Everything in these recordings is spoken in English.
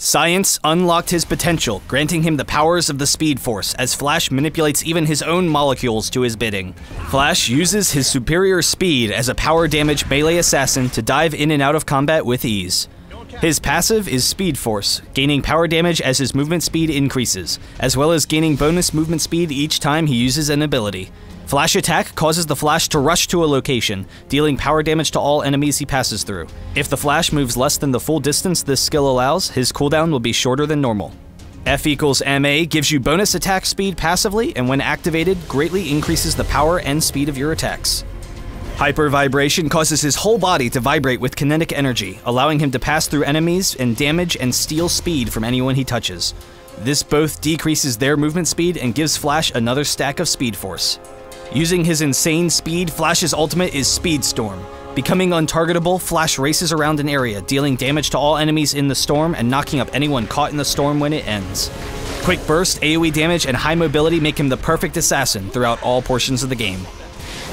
Science unlocked his potential, granting him the powers of the Speed Force, as Flash manipulates even his own molecules to his bidding. Flash uses his superior speed as a power damage melee assassin to dive in and out of combat with ease. His passive is Speed Force, gaining power damage as his movement speed increases, as well as gaining bonus movement speed each time he uses an ability. Flash Attack causes the Flash to rush to a location, dealing power damage to all enemies he passes through. If the Flash moves less than the full distance this skill allows, his cooldown will be shorter than normal. F equals MA gives you bonus attack speed passively, and when activated, greatly increases the power and speed of your attacks. Hyper Vibration causes his whole body to vibrate with kinetic energy, allowing him to pass through enemies and damage and steal speed from anyone he touches. This both decreases their movement speed and gives Flash another stack of Speed Force. Using his insane speed, Flash's ultimate is Speed Storm. Becoming untargetable, Flash races around an area, dealing damage to all enemies in the storm and knocking up anyone caught in the storm when it ends. Quick burst, AoE damage, and high mobility make him the perfect assassin throughout all portions of the game.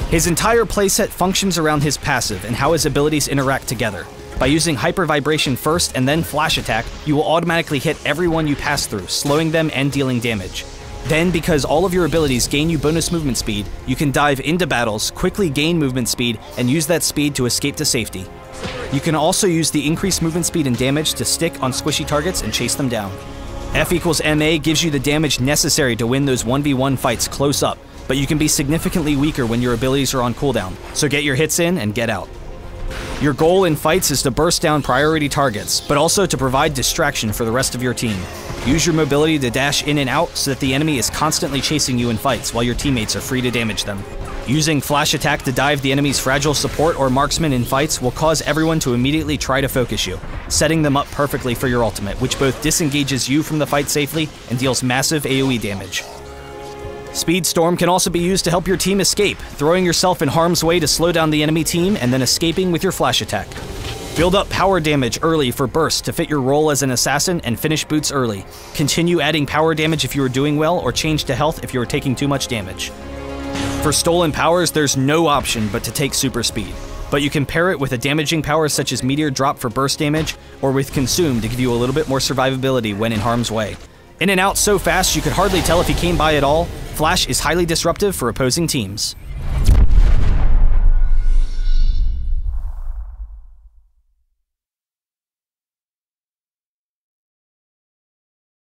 His entire playset functions around his passive and how his abilities interact together. By using Hyper Vibration first and then Flash Attack, you will automatically hit everyone you pass through, slowing them and dealing damage. Then, because all of your abilities gain you bonus movement speed, you can dive into battles, quickly gain movement speed, and use that speed to escape to safety. You can also use the increased movement speed and damage to stick on squishy targets and chase them down. F equals MA gives you the damage necessary to win those 1v1 fights close up, but you can be significantly weaker when your abilities are on cooldown, so get your hits in and get out. Your goal in fights is to burst down priority targets, but also to provide distraction for the rest of your team. Use your mobility to dash in and out so that the enemy is constantly chasing you in fights while your teammates are free to damage them. Using Flash Attack to dive the enemy's fragile support or marksman in fights will cause everyone to immediately try to focus you, setting them up perfectly for your ultimate, which both disengages you from the fight safely and deals massive AoE damage. Speed Storm can also be used to help your team escape, throwing yourself in harm's way to slow down the enemy team and then escaping with your Flash Attack. Build up power damage early for burst to fit your role as an assassin and finish boots early. Continue adding power damage if you are doing well, or change to health if you are taking too much damage. For stolen powers, there's no option but to take super speed, but you can pair it with a damaging power such as Meteor Drop for burst damage, or with Consume to give you a little bit more survivability when in harm's way. In and out so fast you could hardly tell if he came by at all, Flash is highly disruptive for opposing teams.